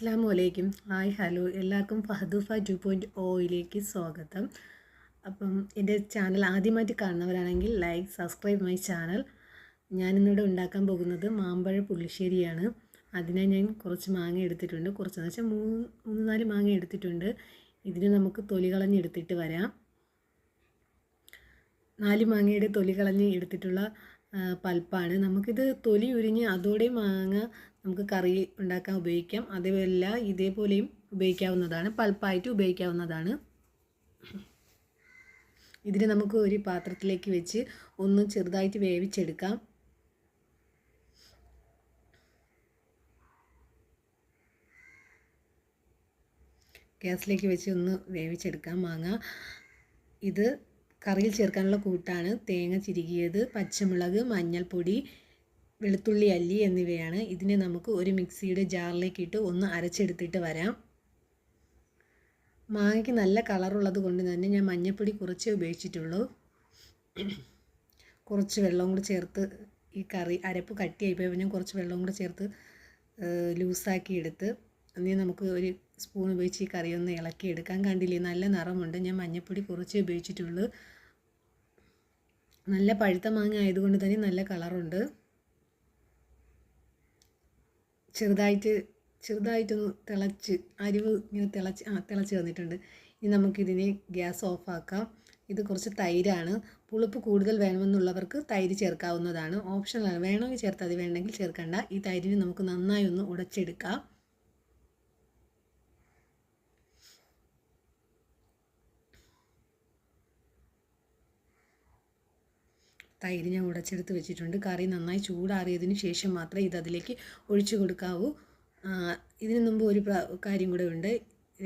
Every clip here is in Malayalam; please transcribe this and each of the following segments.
അസ്സലാമു അലൈക്കും. ഹായ് ഹലോ എല്ലാവർക്കും ഫഹദുഫ 2.0യിലേക്ക് സ്വാഗതം. അപ്പം എൻ്റെ ചാനൽ ആദ്യമായിട്ട് കാണുന്നവരാണെങ്കിൽ ലൈക്ക് സബ്സ്ക്രൈബ് മൈ ചാനൽ. ഞാനിന്നിവിടെ ഉണ്ടാക്കാൻ പോകുന്നത് മാമ്പഴ പുളിശ്ശേരിയാണ്. അതിനായി ഞാൻ കുറച്ച് മാങ്ങ എടുത്തിട്ടുണ്ട്. കുറച്ചെന്ന് വെച്ചാൽ 3-4 മാങ്ങ എടുത്തിട്ടുണ്ട്. ഇതിന് നമുക്ക് തൊലി കളഞ്ഞെടുത്തിട്ട് വരാം. 4 മാങ്ങയുടെ തൊലി കളഞ്ഞ് എടുത്തിട്ടുള്ള പൾപ്പാണ്. നമുക്കിത് തൊലി ഉരിഞ്ഞ് അതോടെ മാങ്ങ നമുക്ക് കറി ഉണ്ടാക്കാൻ ഉപയോഗിക്കാം. അതുമല്ല ഇതേപോലെയും ഉപയോഗിക്കാവുന്നതാണ്, പൾപ്പായിട്ട് ഉപയോഗിക്കാവുന്നതാണ്. ഇതിനെ നമുക്ക് ഒരു പാത്രത്തിലേക്ക് വെച്ച് ഒന്ന് ചെറുതായിട്ട് വേവിച്ചെടുക്കാം. ഗ്യാസിലേക്ക് വെച്ച് ഒന്ന് വേവിച്ചെടുക്കാം മാങ്ങ. ഇത് കറിയിൽ ചേർക്കാനുള്ള കൂട്ടാണ്. തേങ്ങ ചിരകിയത്, പച്ചമുളക്, മഞ്ഞൾപ്പൊടി, വെളുത്തുള്ളി അല്ലി എന്നിവയാണ്. ഇതിനെ നമുക്ക് ഒരു മിക്സിയുടെ ജാറിലേക്ക് ഇട്ട് ഒന്ന് അരച്ചെടുത്തിട്ട് വരാം. മാങ്ങയ്ക്ക് നല്ല കളറുള്ളത് കൊണ്ട് തന്നെ ഞാൻ മഞ്ഞൾപ്പൊടി കുറച്ചേ ഉപയോഗിച്ചിട്ടുള്ളൂ. കുറച്ച് വെള്ളം കൂടി ചേർത്ത് ഈ കറി അരപ്പ് കട്ടിയായിപ്പോയി ഞാൻ കുറച്ച് വെള്ളം കൂടി ചേർത്ത് ലൂസാക്കി എടുത്ത് അതിന് നമുക്ക് ഒരു സ്പൂൺ ഉപയോഗിച്ച് ഈ കറി ഒന്ന് ഇളക്കിയെടുക്കാൻ. കണ്ടില്ലേ, നല്ല നിറമുണ്ട്. ഞാൻ മഞ്ഞൾപ്പൊടി കുറച്ചേ ഉപയോഗിച്ചിട്ടുള്ളൂ. നല്ല പഴുത്ത മാങ്ങ ആയതുകൊണ്ട് തന്നെ നല്ല കളറുണ്ട്. ചെറുതായിട്ടൊന്ന് തിളച്ച് അരിവ് ഇങ്ങനെ തിളച്ച് വന്നിട്ടുണ്ട്. ഇനി നമുക്കിതിനെ ഗ്യാസ് ഓഫാക്കാം. ഇത് കുറച്ച് തൈരാണ്. പുളിപ്പ് കൂടുതൽ വേണമെന്നുള്ളവർക്ക് തൈര് ചേർക്കാവുന്നതാണ്, ഓപ്ഷണലാണ്. വേണമെങ്കിൽ ചേർത്താൽ മതി, വേണമെങ്കിൽ ചേർക്കണ്ട. ഈ തൈരിനെ നമുക്ക് നന്നായി ഒന്ന് ഉടച്ചെടുക്കാം. തൈര് ഞാൻ ഉടച്ചെടുത്ത് വെച്ചിട്ടുണ്ട്. കറി നന്നായി ചൂടാറിയതിന് ശേഷം മാത്രമേ ഇതിലേക്ക് ഒഴിച്ചു കൊടുക്കാവൂ. ഇതിനു മുമ്പ് ഒരു കാര്യം കൂടെ ഉണ്ട്.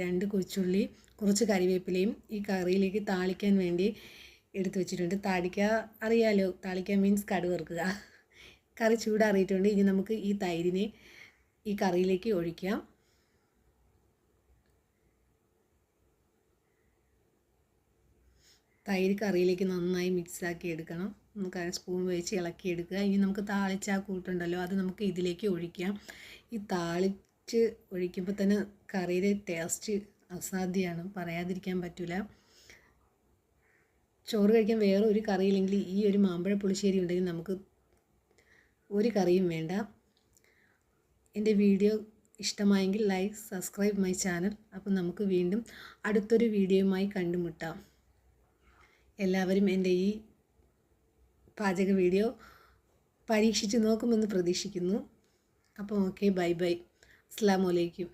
2 കൊച്ചുള്ളി, കുറച്ച് കറിവേപ്പിലയും ഈ കറിയിലേക്ക് താളിക്കാൻ വേണ്ടി എടുത്തു വെച്ചിട്ടുണ്ട്. താളിക്കുക അറിയാലോ, താളിക്കാൻ മീൻസ് കടുക് വറുക്കുക. കറി ചൂടാറിയിട്ടുണ്ട്. ഇനി നമുക്ക് ഈ തൈരിനെ ഈ കറിയിലേക്ക് ഒഴിക്കാം. തൈര് കറിയിലേക്ക് നന്നായി മിക്സാക്കി എടുക്കണം. നമുക്ക് സ്പൂൺ വെച്ച് ഇളക്കിയെടുക്കുക. ഇനി നമുക്ക് താളിച്ച ആ കൂട്ടുണ്ടല്ലോ, അത് നമുക്ക് ഇതിലേക്ക് ഒഴിക്കാം. ഈ താളിച്ച് ഒഴിക്കുമ്പോൾ തന്നെ കറിയുടെ ടേസ്റ്റ് അസാധ്യമാണ്, പറയാതിരിക്കാൻ പറ്റില്ല. ചോറ് കഴിക്കാൻ വേറെ ഒരു കറിയില്ലെങ്കിൽ ഈ ഒരു മാമ്പഴ പുളിശ്ശേരി ഉണ്ടെങ്കിൽ നമുക്ക് ഒരു കറിയും വേണ്ട. എൻ്റെ വീഡിയോ ഇഷ്ടമായെങ്കിൽ ലൈക്ക് സബ്സ്ക്രൈബ് മൈ ചാനൽ. അപ്പം നമുക്ക് വീണ്ടും അടുത്തൊരു വീഡിയോയുമായി കണ്ടുമുട്ടാം. എല്ലാവരും എൻ്റെ ഈ പാചക വീഡിയോ പരീക്ഷിച്ച് നോക്കുമെന്ന് പ്രതീക്ഷിക്കുന്നു. അപ്പോൾ ഓക്കെ, ബൈ ബൈ. അസ്സലാമു അലൈക്കും.